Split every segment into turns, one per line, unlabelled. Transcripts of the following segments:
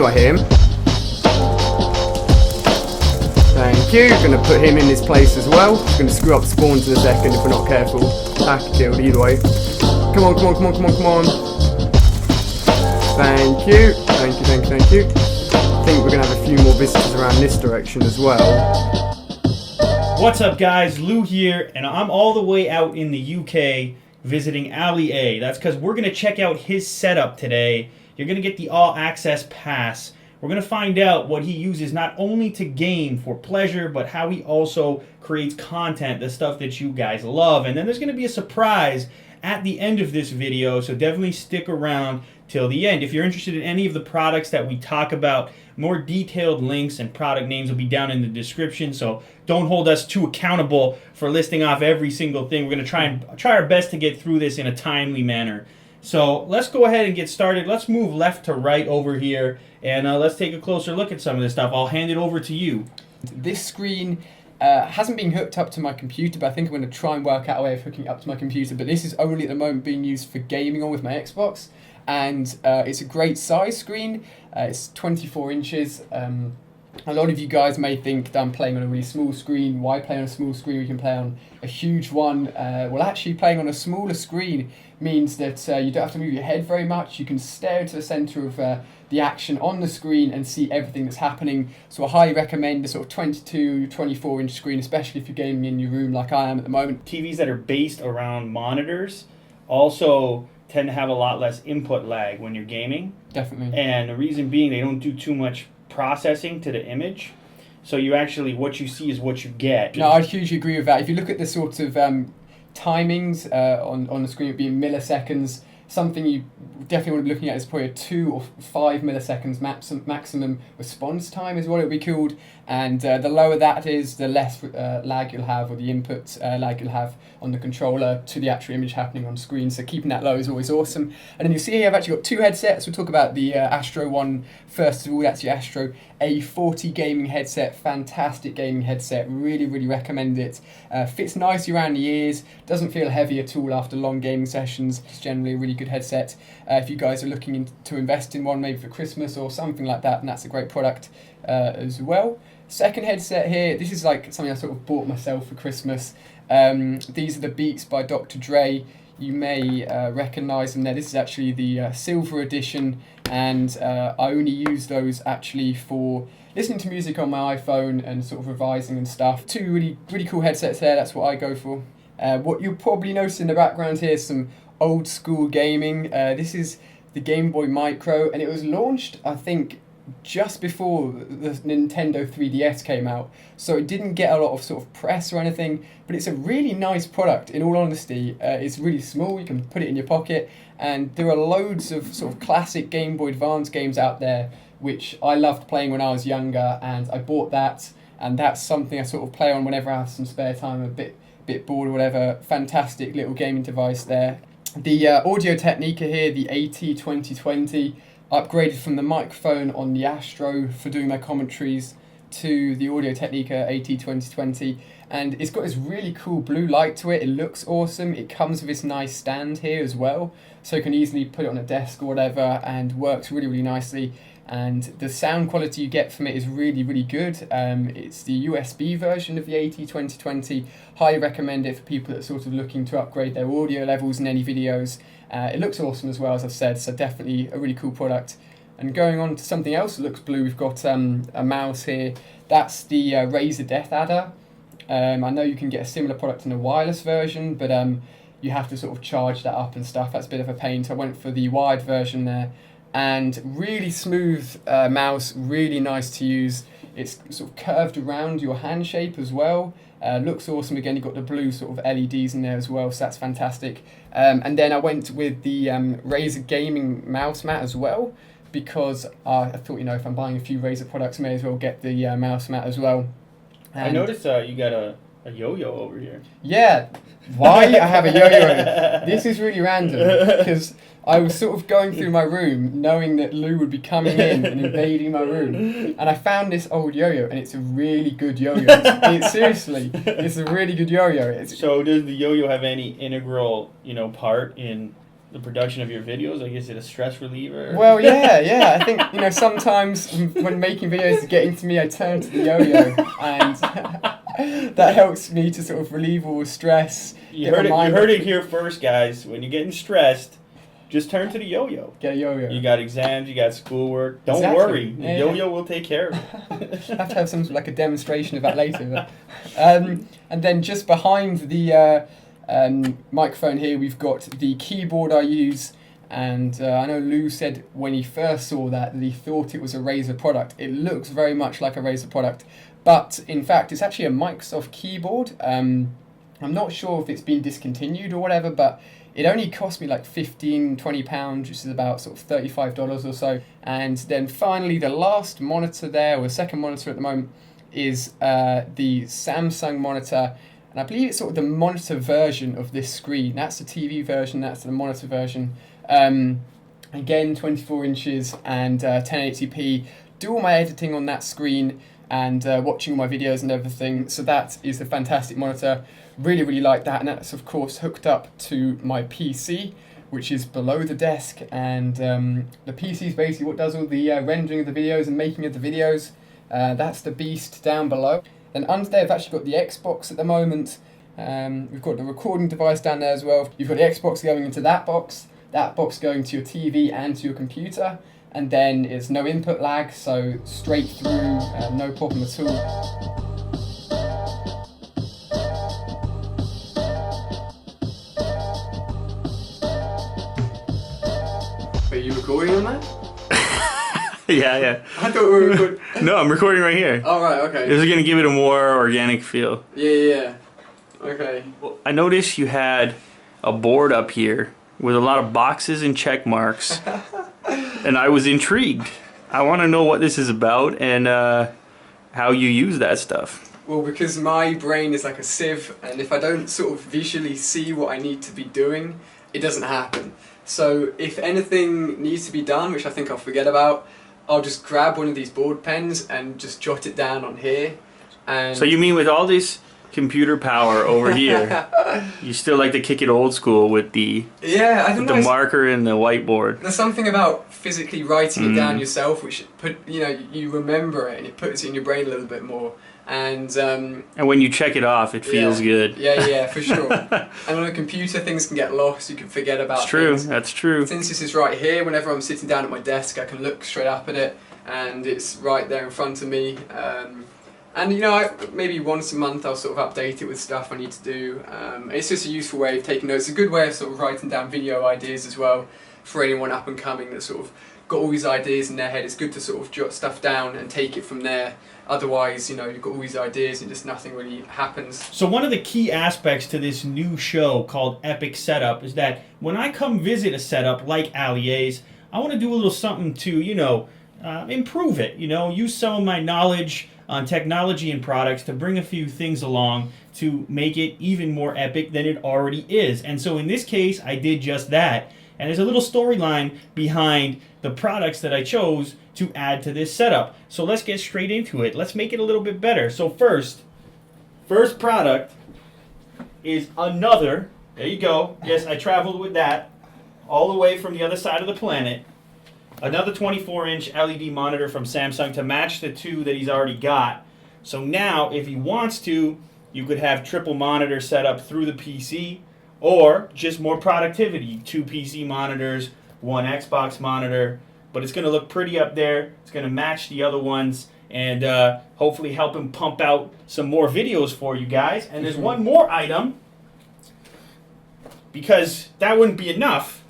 you, I hear him. Thank you. Gonna put him in his place as well. Gonna screw up spawns in a second if we're not careful. Killed either way. Come on, come on, come on, come on, come on. Thank you. Thank you, thank you, thank you. I think we're gonna have a few more visitors around this direction as well.
What's up, guys? Lou here, and I'm all the way out in the UK visiting Ali A. That's because we're going to check out his setup today. You're going to get the all-access pass. We're going to find out what he uses not only to game for pleasure, but how he also creates content, the stuff that you guys love. And then there's going to be a surprise at the end of this video, so definitely stick around till the end. If you're interested in any of the products that we talk about, more detailed links and product names will be down in the description, so don't hold us too accountable for listing off every single thing. We're going to try our best to get through this in a timely manner. So let's go ahead and get started. Let's move left to right over here, and let's take a closer look at some of this stuff. I'll hand it over to you.
This screen hasn't been hooked up to my computer, but I think I'm going to try and work out a way of hooking it up to my computer. But this is only at the moment being used for gaming on with my Xbox, and it's a great size screen. It's 24 inches. A lot of you guys may think that I'm playing on a really small screen. Why play on a small screen? We can play on a huge one. Well, actually playing on a smaller screen means that you don't have to move your head very much. You can stare into the centre of the action on the screen and see everything that's happening. So I highly recommend the sort of 22, 24 inch screen, especially if you're gaming in your room like I am at the moment.
TVs that are based around monitors also tend to have a lot less input lag when you're gaming.
Definitely.
And the reason being, they don't do too much processing to the image. So you actually, what you see is what you get.
No, I hugely agree with that. If you look at the sort of timings on the screen, it would be in milliseconds. Something you definitely want to be looking at is probably a 2 or 5 milliseconds maximum response time is what it would be called. And the lower that is, the less lag you'll have, or the input lag you'll have on the controller to the actual image happening on screen. So keeping that low is always awesome. And then you see here I've actually got 2 headsets. We'll talk about the Astro one first of all. That's the Astro A40 gaming headset. Fantastic gaming headset. Really, really recommend it. Fits nicely around the ears. Doesn't feel heavy at all after long gaming sessions. It's generally a really good headset. If you guys are looking to invest in one, maybe for Christmas or something like that, then that's a great product as well. Second headset here, this is like something I sort of bought myself for Christmas. These are the Beats by Dr Dre. You may recognise them there. This is actually the silver edition, and I only use those actually for listening to music on my iPhone and sort of revising and stuff. 2 really, really cool headsets there. That's what I go for. What you'll probably notice in the background here is some old school gaming. This is the Game Boy Micro, and it was launched, I think, just before the Nintendo 3DS came out, so it didn't get a lot of sort of press or anything, but it's a really nice product in all honesty. It's really small, you can put it in your pocket, and there are loads of sort of classic Game Boy Advance games out there which I loved playing when I was younger, and I bought that, and that's something I sort of play on whenever I have some spare time, a bit bored or whatever. Fantastic little gaming device there. The Audio Technica here, the AT2020, upgraded from the microphone on the Astro for doing my commentaries to the Audio Technica AT2020, and it's got this really cool blue light to it. It looks awesome. It comes with this nice stand here as well, so you can easily put it on a desk or whatever, and works really, really nicely. And the sound quality you get from it is really, really good. It's the USB version of the AT2020. Highly recommend it for people that are sort of looking to upgrade their audio levels in any videos. It looks awesome as well, as I've said, so definitely a really cool product. And going on to something else that looks blue, we've got a mouse here. That's the Razer Death Adder. I know you can get a similar product in a wireless version, but you have to sort of charge that up and stuff. That's a bit of a pain, so I went for the wired version there. And really smooth mouse, really nice to use. It's sort of curved around your hand shape as well. Looks awesome. Again, you've got the blue sort of LEDs in there as well, so that's fantastic. And then I went with the Razer gaming mouse mat as well, because I thought, you know, if I'm buying a few Razer products, I may as well get the mouse mat as well. And
I noticed you got a yo-yo over here.
Yeah, why I have a yo-yo? This is really random, because I was sort of going through my room knowing that Lou would be coming in and invading my room, and I found this old yo-yo, and it's a really good yo-yo. Seriously, it's a really good yo-yo.
So does the yo-yo have any integral, part in the production of your videos? Like, is it a stress reliever?
Well, yeah. I think, sometimes when making videos getting to me, I turn to the yo-yo, and that helps me to sort of relieve all stress.
You heard it here first, guys. When you're getting stressed, just turn to the yo-yo.
Get a yo-yo.
You got exams, you got schoolwork. Don't
Exactly.
worry. The yo-yo will take care of it.
I have to have some like a demonstration of that later. But, and then just behind the microphone here, we've got the keyboard I use. And I know Lou said when he first saw that he thought it was a Razer product. It looks very much like a Razer product. But in fact, it's actually a Microsoft keyboard. I'm not sure if it's been discontinued or whatever, but it only cost me like £15-20, which is about sort of $35 or so. And then finally, the last monitor there, or the second monitor at the moment, is the Samsung monitor. And I believe it's sort of the monitor version of this screen. That's the TV version, that's the monitor version. Again, 24 inches and 1080p. Do all my editing on that screen and watching my videos and everything. So that is a fantastic monitor. Really, really like that. And that's, of course, hooked up to my PC, which is below the desk. And the PC is basically what does all the rendering of the videos and making of the videos. That's the beast down below. Then under there, I've actually got the Xbox at the moment. We've got the recording device down there as well. You've got the Xbox going into that box going to your TV and to your computer. And then it's no input lag, so straight through, no problem at all.
Are you recording on that?
Yeah.
I thought we were recording.
No, I'm recording right here.
Oh, right, okay.
This is going to give it a more organic feel.
Yeah. Okay.
Well, I noticed you had a board up here with a lot of boxes and check marks. And I was intrigued. I want to know what this is about and how you use that stuff.
Well, because my brain is like a sieve, and if I don't sort of visually see what I need to be doing, it doesn't happen. So if anything needs to be done, which I think I'll forget about, I'll just grab one of these board pens and just jot it down on here. And
So you mean with all this computer power over here, you still like to kick it old school with the marker and the whiteboard?
There's something about physically writing it down yourself, which you remember it and it puts it in your brain a little bit more. And
when you check it off, it feels good.
Yeah, for sure. And on a computer, things can get lost. You can forget about
It's true.
things.
That's true.
Since this is right here, whenever I'm sitting down at my desk, I can look straight up at it, and it's right there in front of me. And maybe once a month I'll sort of update it with stuff I need to do. It's just a useful way of taking notes. It's a good way of sort of writing down video ideas as well for anyone up and coming that's sort of got all these ideas in their head. It's good to sort of jot stuff down and take it from there. Otherwise, you've got all these ideas and just nothing really happens.
So one of the key aspects to this new show called Epic Setup is that when I come visit a setup like Allier's, I want to do a little something to, improve it. Use some of my knowledge on technology and products to bring a few things along to make it even more epic than it already is. And so in this case, I did just that. And there's a little storyline behind the products that I chose to add to this setup. So let's get straight into it. Let's make it a little bit better. So first product is another, there you go. Yes, I traveled with that all the way from the other side of the planet. Another 24-inch LED monitor from Samsung to match the two that he's already got. So now, if he wants to, you could have triple monitor set up through the PC, or just more productivity. 2 PC monitors, 1 Xbox monitor, but it's going to look pretty up there. It's going to match the other ones, and hopefully help him pump out some more videos for you guys. And there's one more item, because that wouldn't be enough.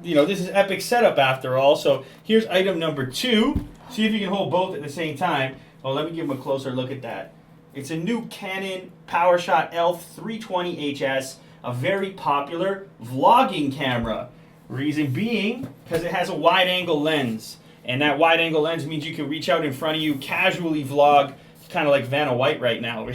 This is Epic Setup after all. So here's item number 2. See if you can hold both at the same time. Oh, let me give him a closer look at that. It's a new Canon Powershot Elph 320HS, a very popular vlogging camera. Reason being, because it has a wide-angle lens. And that wide-angle lens means you can reach out in front of you, casually vlog, kind of like Vanna White right now,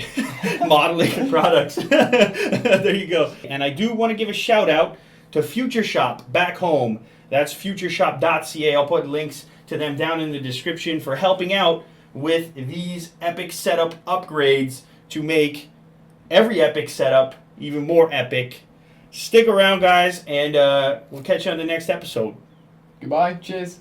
modeling products. There you go. And I do want to give a shout-out to Future Shop back home. That's futureshop.ca. I'll put links to them down in the description for helping out with these Epic Setup upgrades to make every Epic Setup even more epic. Stick around, guys, and we'll catch you on the next episode.
Goodbye. Cheers.